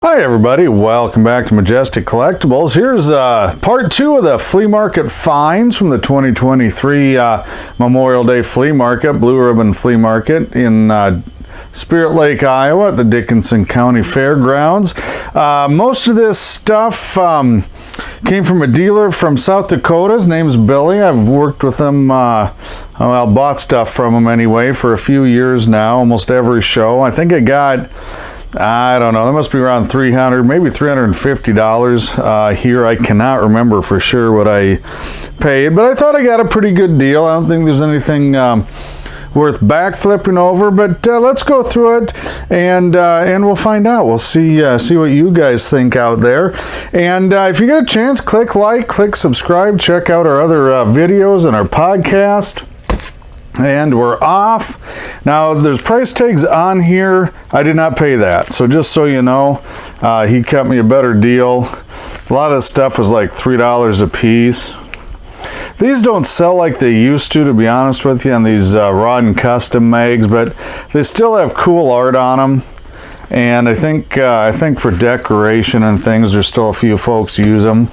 Hi everybody, welcome back to Majestic Collectibles. Here's part 2 of the flea market finds from the 2023 Memorial Day Flea Market, Blue Ribbon Flea Market in Spirit Lake, Iowa at the Dickinson County Fairgrounds. Most of this stuff came from a dealer from South Dakota. His name's Billy. I've worked with him, bought stuff from him anyway for a few years now, almost every show. I think I got, I don't know, that must be around $300, maybe $350 here. I cannot remember for sure what I paid, but I thought I got a pretty good deal. I don't think there's anything worth backflipping over, but let's go through it and we'll find out. We'll see what you guys think out there. And if you get a chance, click like, click subscribe, check out our other videos and our podcast. And we're off. Now, there's price tags on here. I did not pay that. So just so you know, he kept me a better deal. A lot of the stuff was like $3 a piece. These don't sell like they used to be honest with you, on these Rod and Custom mags, but they still have cool art on them. And I think for decoration and things, there's still a few folks use them.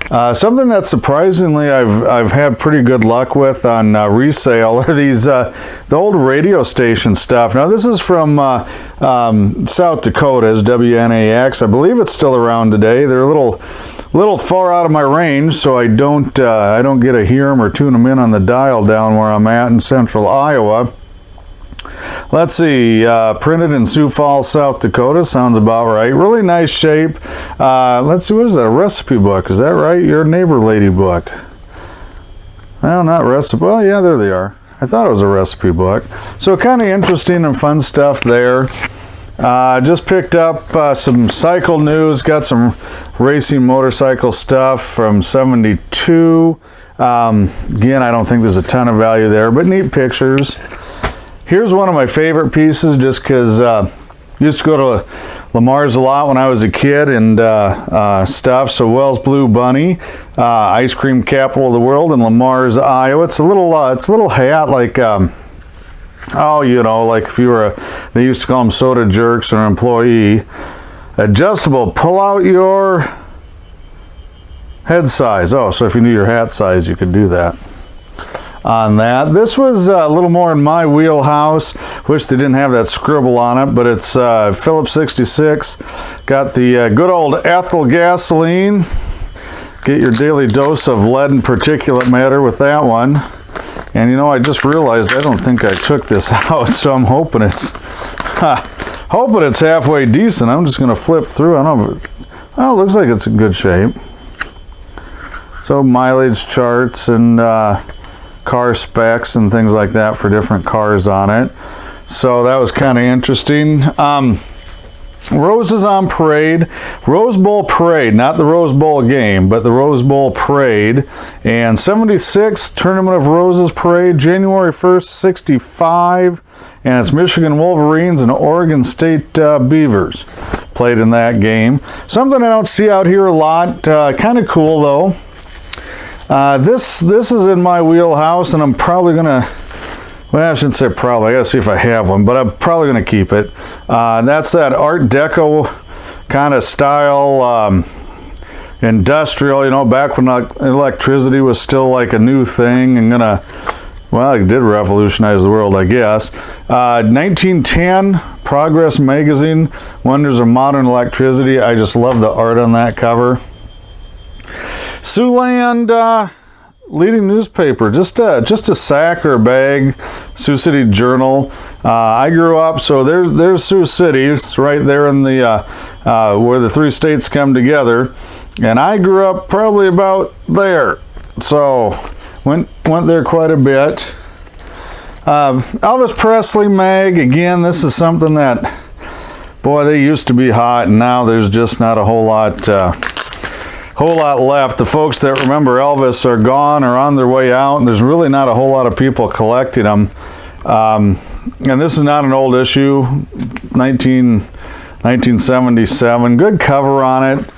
Something that surprisingly I've had pretty good luck with on resale are these the old radio station stuff. Now this is from South Dakota's WNAX. I believe it's still around today. They're a little far out of my range, so I don't get to hear them or tune them in on the dial down where I'm at in central Iowa. Let's see, printed in Sioux Falls, South Dakota, sounds about right. Really nice shape. Let's see, what is that, a recipe book? Is that right? Your neighbor lady book. Well, not recipe, well, yeah, there they are. I thought it was a recipe book. So kind of interesting and fun stuff there. Just picked up some cycle news, got some racing motorcycle stuff from 72. Again, I don't think there's a ton of value there, but neat pictures. Here's one of my favorite pieces, just because I used to go to Lamar's a lot when I was a kid and stuff. So Wells Blue Bunny, ice cream capital of the world in Lamar's, Iowa. It's a little hat like, oh, you know, like if you were they used to call them soda jerks or an employee. Adjustable, pull out your head size. Oh, so if you knew your hat size, you could do that. On that. This was a little more in my wheelhouse. Wish they didn't have that scribble on it, but it's Phillips 66. Got the good old ethyl gasoline. Get your daily dose of lead and particulate matter with that one. And you know, I just realized I don't think I took this out, so I'm hoping it's halfway decent. I'm just going to flip through. I don't know. Well, it looks like it's in good shape. So mileage charts and car specs and things like that for different cars on it. So that was kind of interesting. Roses on Parade, Rose Bowl Parade, not the Rose Bowl game, but the Rose Bowl Parade. And 76 Tournament of Roses Parade, January 1st, 65. And it's Michigan Wolverines and Oregon State Beavers played in that game. Something I don't see out here a lot. Kind of cool though. This is in my wheelhouse, and I'm probably gonna, well, I shouldn't say probably, I gotta see if I have one, but I'm probably gonna keep it. That's that Art Deco kind of style, industrial, you know, back when electricity was still like a new thing and well, it did revolutionize the world, I guess. 1910 Progress Magazine, Wonders of Modern Electricity. I just love the art on that cover. Siouxland leading newspaper, just a sack or a bag. Sioux City Journal. I grew up, so there's Sioux City. It's right there in the where the three states come together, and I grew up probably about there. So went there quite a bit. Elvis Presley mag. Again, this is something that, boy, they used to be hot, and now there's just not a whole lot left. The folks that remember Elvis are gone or on their way out, and there's really not a whole lot of people collecting them. And this is not an old issue, 1977. Good cover on it.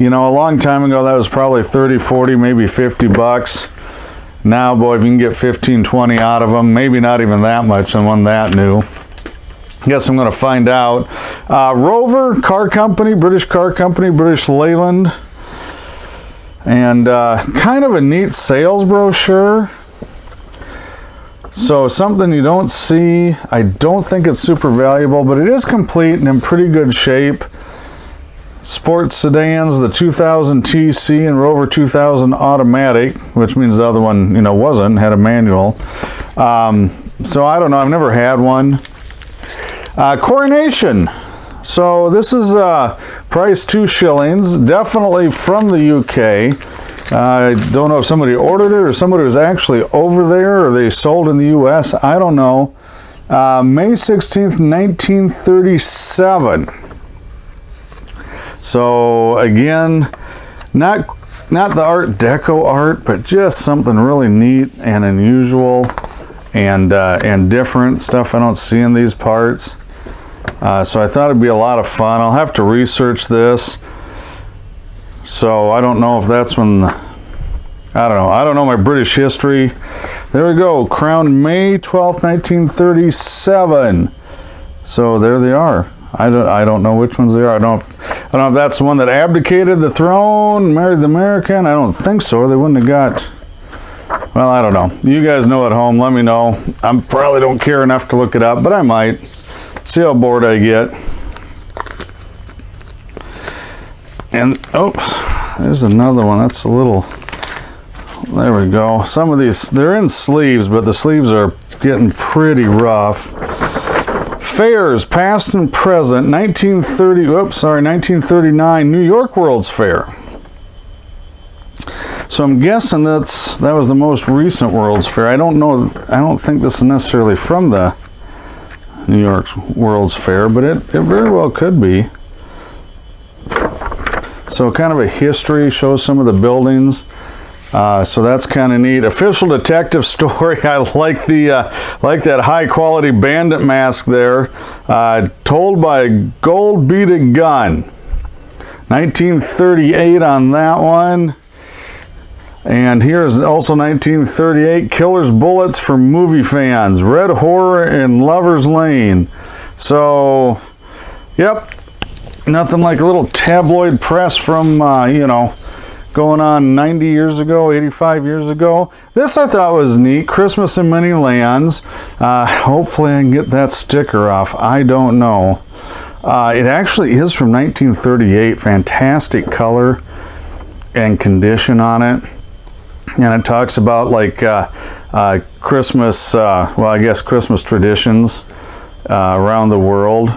You know, a long time ago that was probably 30, 40, maybe 50 bucks. Now, boy, if you can get 15, 20 out of them, maybe not even that much on one that new. Guess I'm going to find out. Rover Car Company, British Car Company, British Leyland. And kind of a neat sales brochure. So something you don't see. I don't think it's super valuable, but it is complete and in pretty good shape. Sports sedans, the 2000 TC and Rover 2000 automatic, which means the other one, you know, wasn't, had a manual. So I don't know, I've never had one. Coronation. So this is priced 2 shillings, definitely from the UK. I don't know if somebody ordered it or somebody was actually over there or they sold in the US. I don't know. May 16th, 1937. So again, not the Art Deco art, but just something really neat and unusual and different stuff I don't see in these parts. So I thought it'd be a lot of fun. I'll have to research this. So I don't know if that's when, I don't know my British history. There we go, crowned May 12th, 1937. So there they are. I don't know which ones they are. I don't know if that's the one that abdicated the throne, married the American. I don't think so. They wouldn't have got, well, I don't know. You guys know at home, let me know. I probably don't care enough to look it up, but I might. See how bored I get. And, oops, there's another one. That's a little, there we go. Some of these, they're in sleeves, but the sleeves are getting pretty rough. Fairs, past and present, 1939 New York World's Fair. So I'm guessing that was the most recent World's Fair. I don't know, I don't think this is necessarily from the New York World's Fair, but it very well could be. So kind of a history, shows some of the buildings. So that's kind of neat. Official detective story. I like that high quality bandit mask there. Told by gold beaded gun. 1938 on that one. And here's also 1938 Killer's Bullets for movie fans. Red Horror in Lover's Lane. So, yep. Nothing like a little tabloid press from, you know, going on 90 years ago, 85 years ago. This I thought was neat. Christmas in Many Lands. Hopefully I can get that sticker off. I don't know. It actually is from 1938. Fantastic color and condition on it. And it talks about like Christmas, well, I guess Christmas traditions around the world.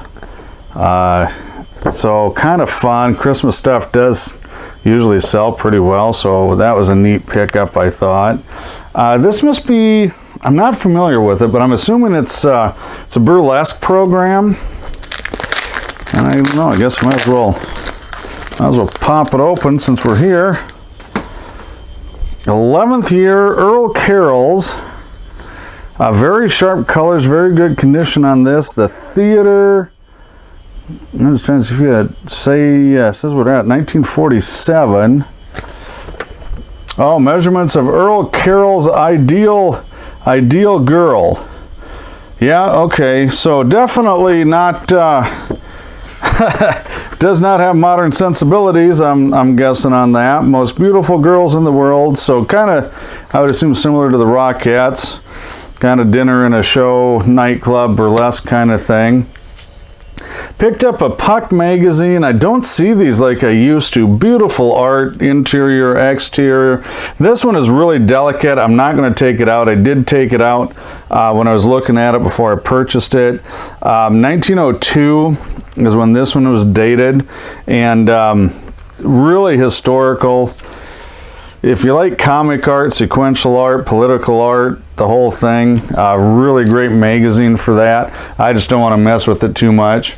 So kind of fun. Christmas stuff does usually sell pretty well, so that was a neat pickup, I thought. This must be, I'm not familiar with it, but I'm assuming it's a burlesque program. And I don't know, I guess I might as well pop it open since we're here. 11th year Earl Carroll's. Very sharp colors, very good condition on this. The theater, I'm just trying to see if it says we're at 1947. Oh, measurements of Earl Carroll's ideal girl. Yeah, okay, so definitely not does not have modern sensibilities, I'm guessing on that. Most beautiful girls in the world, so kind of, I would assume similar to the Rockettes. Kind of dinner in a show, nightclub, burlesque kind of thing. Picked up a Puck magazine. I don't see these like I used to. Beautiful art, interior, exterior. This one is really delicate. I'm not going to take it out. I did take it out when I was looking at it before I purchased it. 1902 is when this one was dated, and really historical. If you like comic art, sequential art, political art, the whole thing, really great magazine for that. I just don't want to mess with it too much.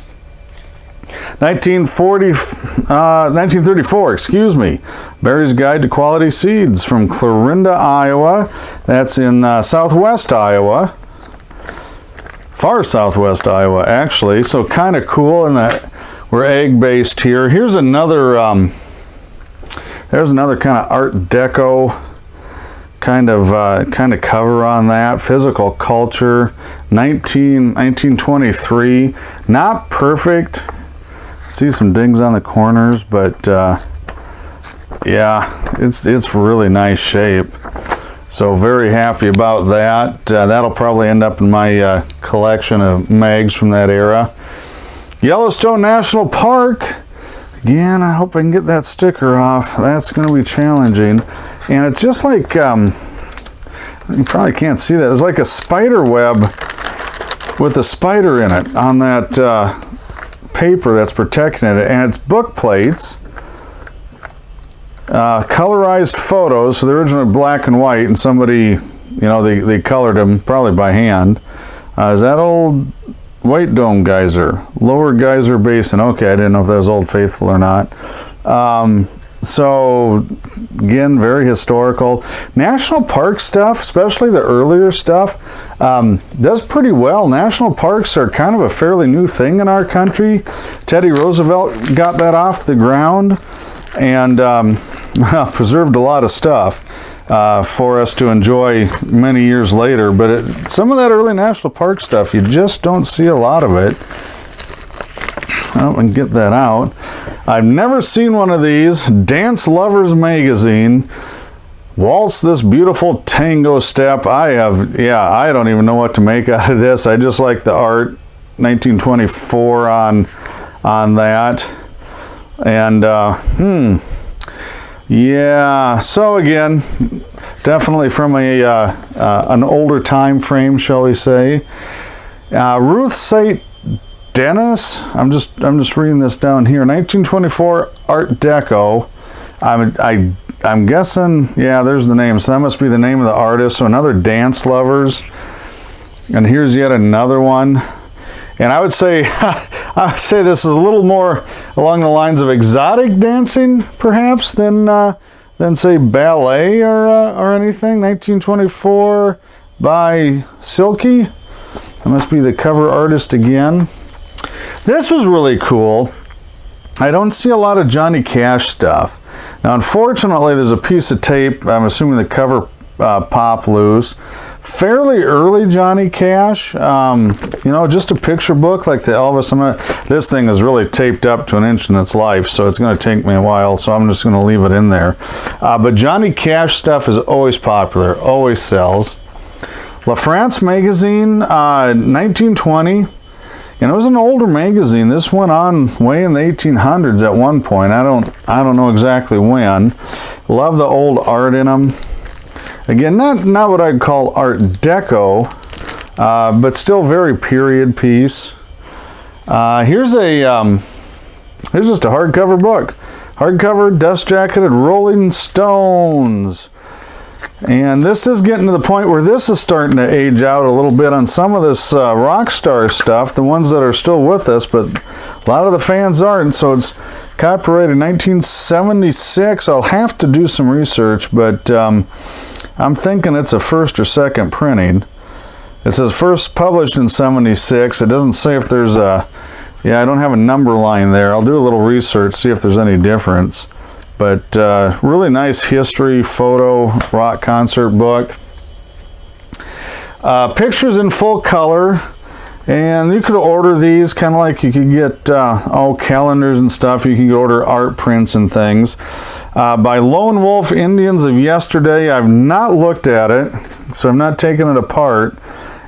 1934, excuse me. Barry's Guide to Quality Seeds from Clarinda, Iowa. That's in southwest Iowa. Far southwest Iowa, actually. So kind of cool in that we're egg-based here. Here's another, there's another kind of Art Deco kind of cover on that. Physical Culture, 1923. Not perfect. See some dings on the corners, but yeah, it's really nice shape. So very happy about that. That'll probably end up in my collection of mags from that era. Yellowstone National Park. Again, I hope I can get that sticker off. That's going to be challenging. And it's just like, you probably can't see that. It's like a spider web with a spider in it on that paper that's protecting it. And it's book plates. Colorized photos, so they're originally black and white, and somebody, they colored them probably by hand. Is that Old White Dome Geyser? Lower Geyser Basin. Okay, I didn't know if that was Old Faithful or not. So, again, very historical. National park stuff, especially the earlier stuff, does pretty well. National parks are kind of a fairly new thing in our country. Teddy Roosevelt got that off the ground, and preserved a lot of stuff for us to enjoy many years later. But some of that early national park stuff, you just don't see a lot of it. Oh, and get that out. I've never seen one of these. Dance Lovers Magazine. Waltz This Beautiful Tango Step. I don't even know what to make out of this. I just like the art. 1924 on that. And yeah, so again, definitely from an older time frame, shall we say. Ruth St. Denis, I'm just reading this down here. 1924 Art Deco. I'm guessing, yeah, there's the name. So that must be the name of the artist. So another Dance Lovers. And here's yet another one. And I would say this is a little more along the lines of exotic dancing, perhaps, than say ballet or anything. 1924 by Silky. That must be the cover artist again. This was really cool. I don't see a lot of Johnny Cash stuff. Now, unfortunately, there's a piece of tape. I'm assuming the cover popped loose. Fairly early Johnny Cash, just a picture book like the Elvis. This thing is really taped up to an inch in its life, so it's going to take me a while, so I'm just going to leave it in there. But Johnny Cash stuff is always popular, always sells. La France Magazine, 1920, and it was an older magazine. This went on way in the 1800s at one point. I don't know exactly when. Love the old art in them. Again, not what I'd call Art Deco, but still very period piece. Here's just a hardcover book. Hardcover, dust jacketed Rolling Stones. And this is getting to the point where this is starting to age out a little bit on some of this rock star stuff, the ones that are still with us, but a lot of the fans aren't, so it's copyrighted 1976. I'll have to do some research, but I'm thinking it's a first or second printing. It says first published in 76. It doesn't say if there's I don't have a number line there. I'll do a little research, see if there's any difference. But really nice history photo rock concert book. Pictures in full color. And you could order these kind of like you could get calendars and stuff. You can order art prints and things. By Lone Wolf Indians of Yesterday. I've not looked at it, so I'm not taking it apart.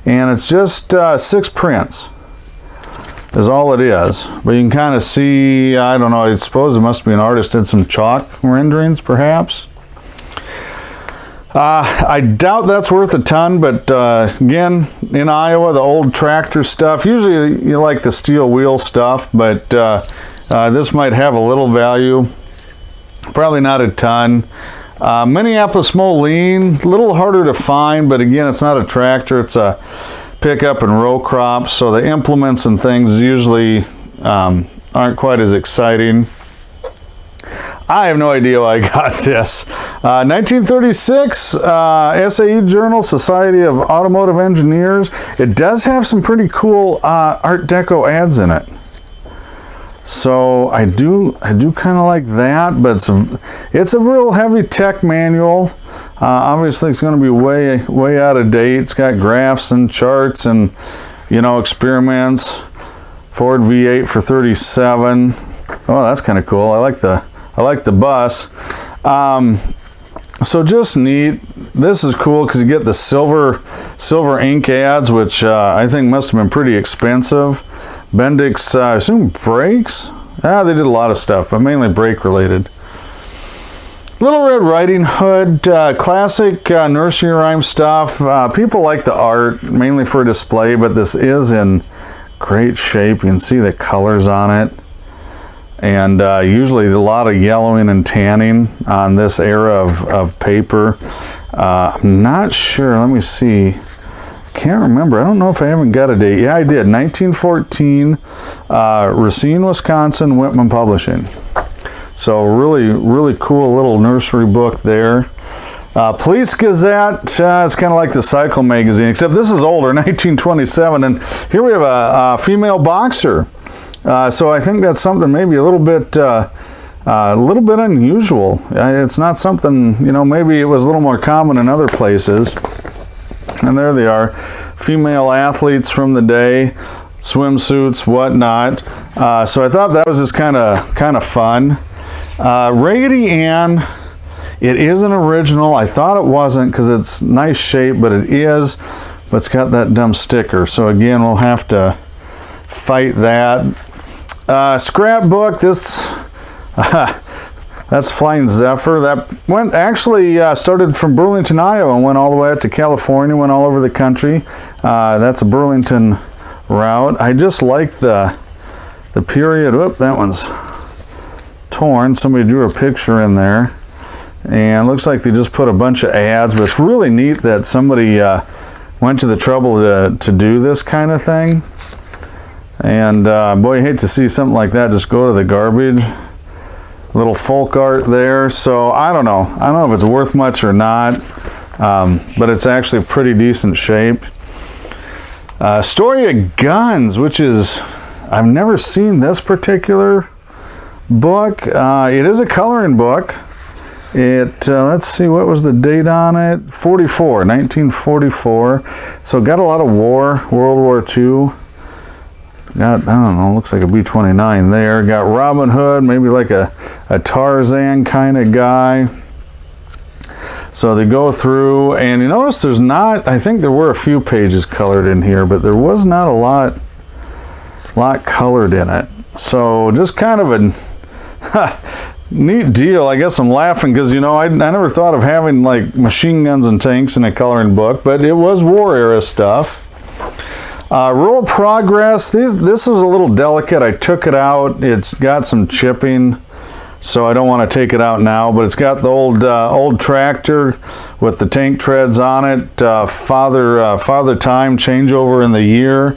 And it's just 6 prints is all it is. But you can kind of see, I don't know, I suppose it must be an artist did some chalk renderings perhaps. I doubt that's worth a ton, but again, in Iowa, the old tractor stuff, usually you like the steel wheel stuff, but this might have a little value. Probably not a ton. Minneapolis Moline, a little harder to find, but again, it's not a tractor, it's a pickup and row crop, so the implements and things usually aren't quite as exciting. I have no idea why I got this. 1936, SAE Journal, Society of Automotive Engineers. It does have some pretty cool Art Deco ads in it. So I do kind of like that, but it's a real heavy tech manual. Obviously, it's going to be way out of date. It's got graphs and charts and, you know, experiments. Ford V8 for $37. Oh, that's kind of cool. I like the bus. So just neat. This is cool because you get the silver ink ads, which I think must have been pretty expensive. Bendix, I assume brakes. They did a lot of stuff, but mainly brake related. Little Red Riding Hood, classic nursery rhyme stuff. People like the art, mainly for display, but this is in great shape. You can see the colors on it. And usually a lot of yellowing and tanning on this era of paper. I'm not sure. Let me see. Can't remember. I don't know if I haven't got a date. Yeah, I did. 1914, Racine, Wisconsin, Whitman Publishing. So really cool little nursery book there. Police Gazette, it's kind of like the Cycle magazine, except this is older, 1927. And here we have a female boxer. So I think that's something maybe a little bit unusual. It's not something, you know, maybe it was a little more common in other places. And there they are, female athletes from the day, swimsuits, whatnot. So I thought that was just kind of fun. Raggedy Ann, it is an original. I thought it wasn't because it's nice shape, but it is. But it's got that dumb sticker. So again, we'll have to fight that. Scrapbook, this that's Flying Zephyr. That actually started from Burlington, Iowa, and went all the way up to California, went all over the country. That's a Burlington route. I just like the period. Whoop, that one's torn. Somebody drew a picture in there, and it looks like they just put a bunch of ads, but it's really neat that somebody went to the trouble to do this kind of thing. And boy, I hate to see something like that just go to the garbage. Little folk art there. So I don't know if it's worth much or not, but it's actually pretty decent shape. Story of Guns, which is, I've never seen this particular book. It is a coloring book. Let's see, what was the date on it? 1944. So got a lot of war, World War II. Got, I don't know, looks like a B-29 there. Got Robin Hood, maybe like a Tarzan kind of guy. So they go through, and you notice there's not, I think there were a few pages colored in here, but there was not a lot colored in it. So just kind of a neat deal. I guess I'm laughing because, you know, I never thought of having like machine guns and tanks in a coloring book, but it was war era stuff. Rural Progress, this is a little delicate. I took it out. It's got some chipping, so I don't want to take it out now, but it's got the old tractor with the tank treads on it, Father Time, changeover in the year.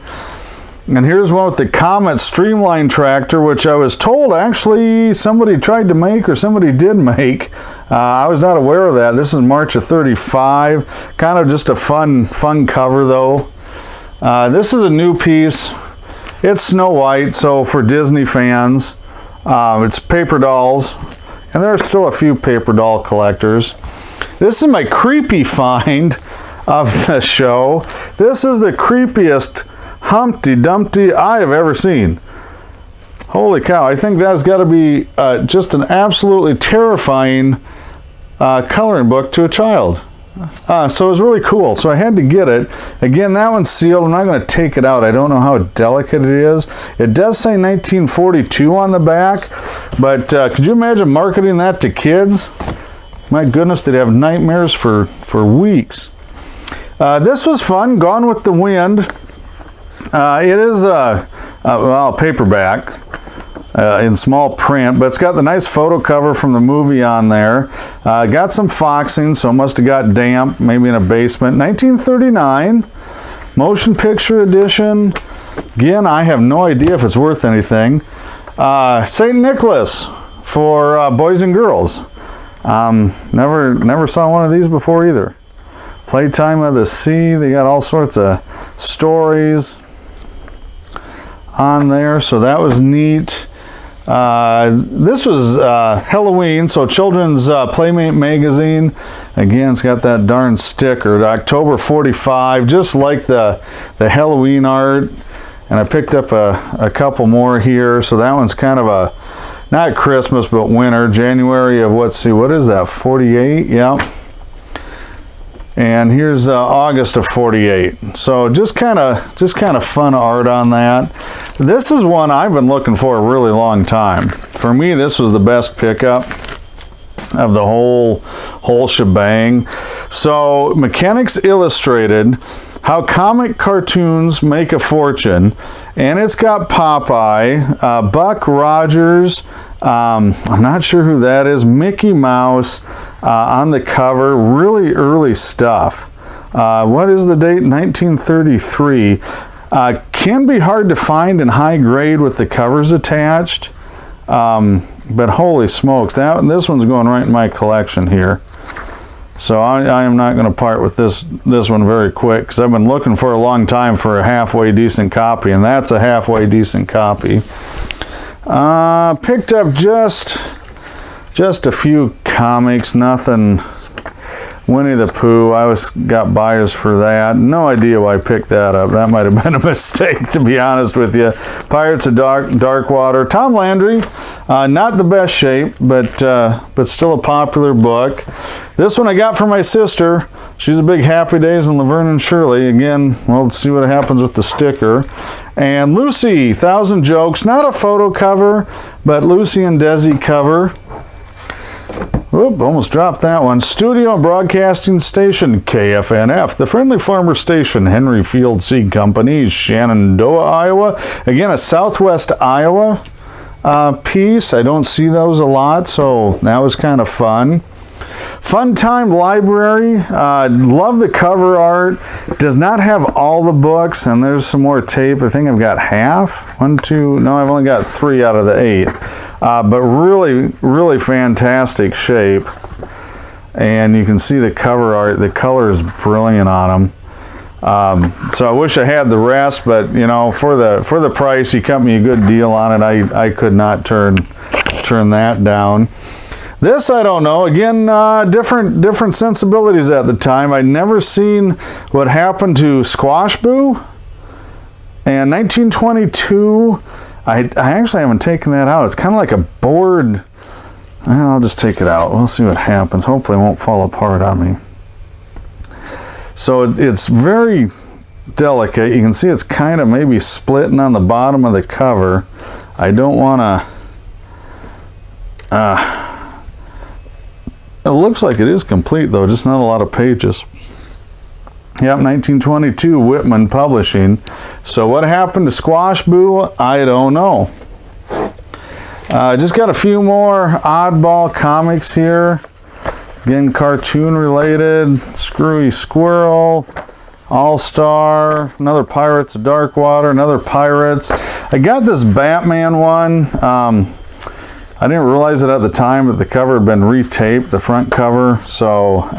And here's one with the Comet Streamline tractor, which I was told actually somebody tried to make, or somebody did make. I was not aware of that. This is March of '35. Kind of just a fun cover though. This is a new piece. It's Snow White, so for Disney fans, it's paper dolls, and there are still a few paper doll collectors. This is my creepy find of the show. This is the creepiest Humpty Dumpty I have ever seen. Holy cow, I think that's got to be just an absolutely terrifying coloring book to a child. So it was really cool. So I had to get it. Again, that one's sealed. I'm not going to take it out. I don't know how delicate it is. It does say 1942 on the back, but could you imagine marketing that to kids? My goodness, they'd have nightmares for weeks. This was fun. Gone with the Wind. It is a paperback. In small print, but it's got the nice photo cover from the movie on there. Got some foxing, so it must have got damp, maybe in a basement. 1939, motion picture edition. Again, I have no idea if it's worth anything. St. Nicholas for boys and girls. Never saw one of these before either. Playtime of the Sea. They got all sorts of stories on there, so that was neat. This was Halloween, so Children's Playmate magazine. Again, it's got that darn sticker. October 45, just like the Halloween art. And I picked up a couple more here. So that one's kind of a, not Christmas, but winter. January of, let's see, what is that, 48? Yeah. And here's August of 48. So just kind of fun art on that. This is one I've been looking for a really long time. For me, this was the best pickup of the whole shebang. So Mechanics Illustrated, How Comic Cartoons Make a Fortune, and it's got Popeye, Buck Rogers, I'm not sure who that is, Mickey Mouse on the cover. Really early stuff. What is the date? 1933. Can be hard to find in high grade with the covers attached, but holy smokes, this one's going right in my collection here. So I am not going to part with this one very quick, because I've been looking for a long time for a halfway decent copy, and that's a halfway decent copy. Picked up just a few comics, nothing. Winnie the Pooh, I got buyers for that. No idea why I picked that up. That might have been a mistake, to be honest with you. Pirates of Darkwater. Tom Landry, not the best shape, but still a popular book. This one I got for my sister. She's a big Happy Days and Laverne and Shirley. Again, we'll see what happens with the sticker. And Lucy, 1,000 Jokes. Not a photo cover, but Lucy and Desi cover. Oop, almost dropped that one. Studio and Broadcasting Station, KFNF. The Friendly Farmer Station, Henry Field Seed Company, Shenandoah, Iowa. Again, a Southwest Iowa piece. I don't see those a lot, so that was kind of fun. Fun Time Library. Love the cover art. Does not have all the books, and there's some more tape. I think I've got half. One, two, no, I've only got 3 out of the 8. But really, really fantastic shape. And you can see the cover art. The color is brilliant on them. So I wish I had the rest, but you know, for the price, you cut me a good deal on it. I could not turn that down. This, I don't know. Again, different sensibilities at the time. I'd never seen what happened to Squash Boo. And 1922, I actually haven't taken that out. It's kind of like a board. Well, I'll just take it out. We'll see what happens. Hopefully it won't fall apart on me. So it's very delicate. You can see it's kind of maybe splitting on the bottom of the cover. I don't want to... It looks like it is complete, though, just not a lot of pages. Yep, 1922, Whitman Publishing. So what happened to Squash Boo? I don't know. Just got a few more oddball comics here. Again, cartoon related. Screwy Squirrel, All-Star, another Pirates of Darkwater, another Pirates. I got this Batman one. I didn't realize it at the time, but the cover had been retaped, the front cover, so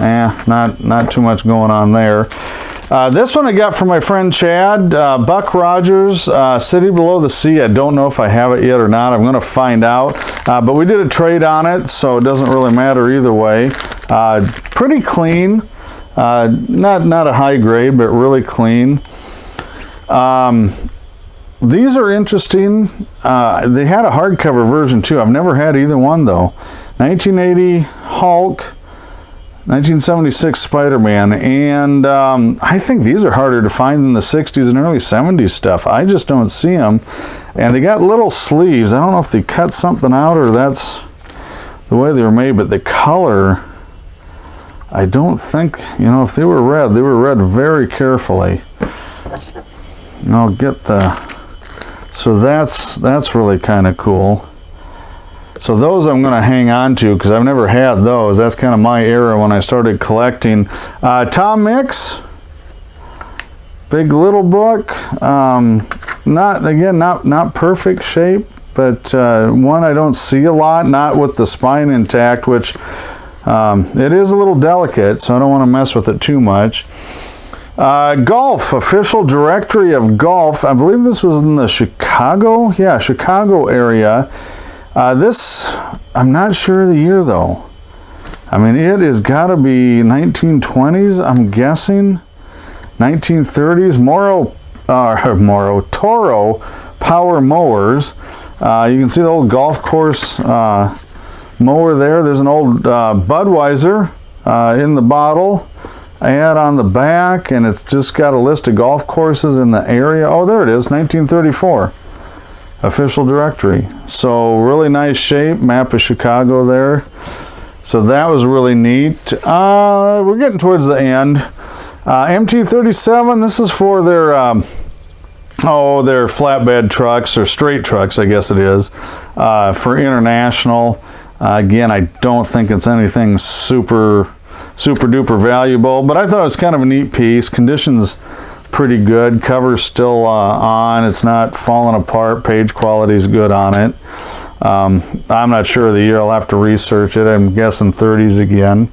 not too much going on there. This one I got from my friend Chad, Buck Rogers, City Below the Sea. I don't know if I have it yet or not. I'm going to find out, but we did a trade on it, so it doesn't really matter either way. Pretty clean, not a high grade, but really clean. These are interesting. They had a hardcover version too. I've never had either one though. 1980 Hulk, 1976 Spider-Man, and I think these are harder to find than the 60s and early 70s stuff. I just don't see them. And they got little sleeves. I don't know if they cut something out or that's the way they were made, but the color, I don't think, you know, if they were read very carefully. And I'll get the... So that's really kind of cool. So those I'm going to hang on to because I've never had those. That's kind of my era when I started collecting. Tom Mix, big little book. Not perfect shape, but one I don't see a lot. Not with the spine intact, which it is a little delicate, so I don't want to mess with it too much. Golf, Official Directory of Golf. I believe this was in the Chicago area. This, I'm not sure of the year though. I mean, it has got to be 1920s, I'm guessing. 1930s. Toro power mowers. You can see the old golf course mower there. There's an old Budweiser in the bottle. Ad on the back, and it's just got a list of golf courses in the area. Oh, there it is, 1934. Official directory. So really nice shape. Map of Chicago there. So that was really neat. We're getting towards the end. MT37, this is for their their flatbed trucks, or straight trucks, I guess it is, for international. Again, I don't think it's anything super duper valuable, but I thought it was kind of a neat piece. Condition's pretty good. Cover's still on. It's not falling apart. Page quality's good on it. I'm not sure of the year. I'll have to research it. I'm guessing 30s again.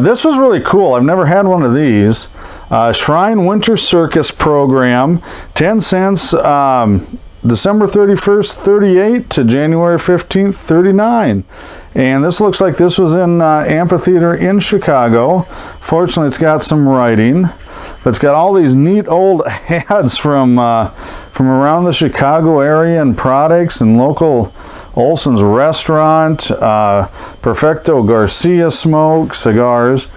This was really cool. I've never had one of these. Shrine Winter Circus program, 10 cents, December 31st, 38 to January 15th, 39. And this looks like this was in amphitheater in Chicago. Fortunately, it's got some writing, but it's got all these neat old ads from around the Chicago area and products and local Olson's Restaurant, Perfecto Garcia Smoke, cigars.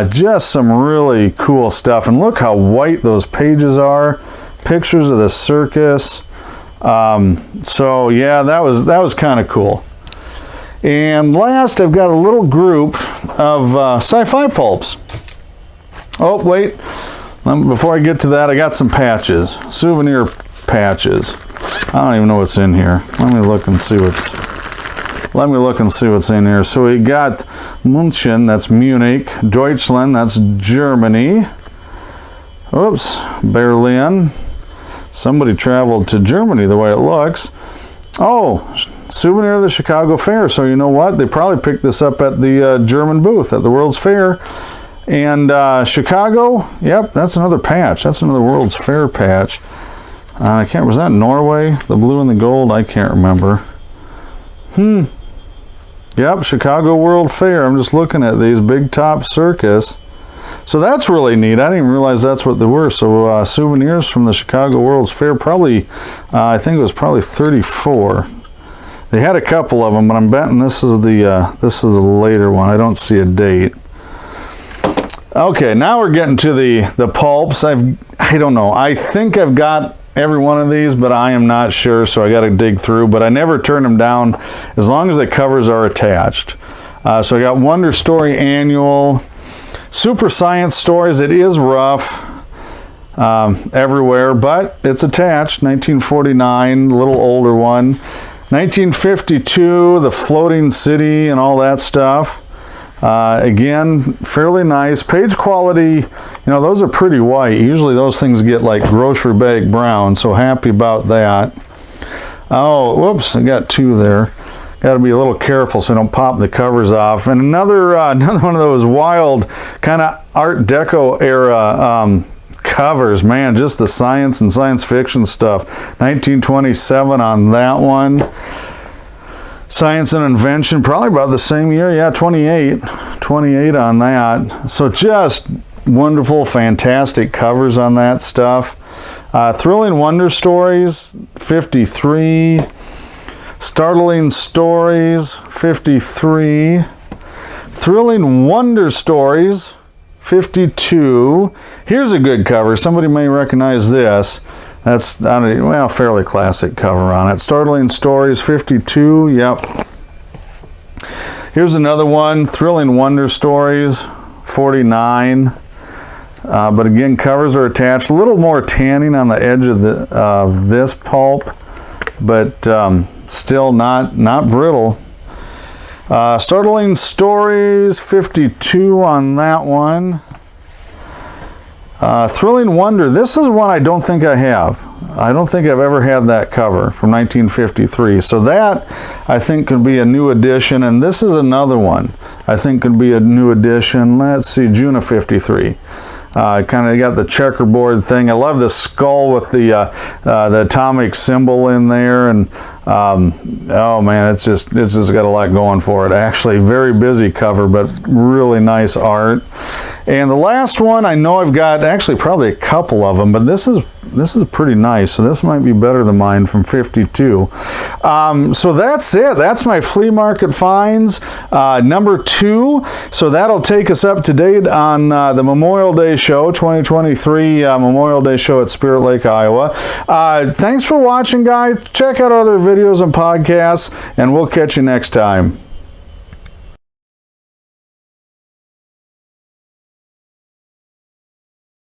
Just some really cool stuff. And look how white those pages are. Pictures of the circus. So yeah, that was kind of cool. And last, I've got a little group of sci-fi pulps. Oh, wait. Before I get to that, I got some patches. Souvenir patches. I don't even know what's in here. Let me look and see what's in here. So we got München, that's Munich. Deutschland, that's Germany. Oops, Berlin. Somebody traveled to Germany the way it looks. Oh, souvenir of the Chicago Fair. So you know what? They probably picked this up at the German booth at the World's Fair. And Chicago, yep, that's another patch. That's another World's Fair patch. I can't, was that Norway? The blue and the gold? I can't remember. Yep, Chicago World Fair. I'm just looking at these. Big Top Circus. So that's really neat. I didn't even realize that's what they were. So souvenirs from the Chicago World's Fair, probably, I think it was probably 34. They had a couple of them, but I'm betting this is the later one. I don't see a date. Okay, now we're getting to the pulps. I don't know. I think I've got every one of these, but I am not sure, so I got to dig through. But I never turn them down as long as the covers are attached. So I got Wonder Story Annual, Super Science Stories. It is rough everywhere, but it's attached. 1949, a little older one. 1952, The Floating City and all that stuff. Again, fairly nice. Page quality, you know, those are pretty white. Usually those things get like grocery bag brown, so happy about that. Oh, whoops, I got two there. Got to be a little careful so I don't pop the covers off. And another one of those wild kind of Art Deco era covers. Man, just the science and science fiction stuff. 1927 on that one. Science and Invention, probably about the same year. Yeah, 28 on that. So just wonderful, fantastic covers on that stuff. Thrilling Wonder Stories, 53. Startling Stories, 53. Thrilling Wonder Stories, 52. Here's a good cover. Somebody may recognize this. That's, well, fairly classic cover on it. Startling Stories, 52. Yep. Here's another one. Thrilling Wonder Stories, 49. But again, covers are attached. A little more tanning on the edge of this pulp, but still not brittle. Startling Stories, 52 on that one. Thrilling Wonder, this is one I don't think I have. I don't think I've ever had that cover from 1953. So that, I think, could be a new edition. And this is another one I think could be a new edition. Let's see, June of 53. Kind of got the checkerboard thing. I love the skull with the atomic symbol in there, and oh man, it's just got a lot going for it. Actually, very busy cover, but really nice art. And the last one, I know I've got actually probably a couple of them, but this is pretty nice. So this might be better than mine from 52. So that's it. That's my flea market finds, number 2. So that'll take us up to date on the Memorial Day show, 2023 Memorial Day show at Spirit Lake, Iowa. Thanks for watching, guys. Check out other videos and podcasts, and we'll catch you next time.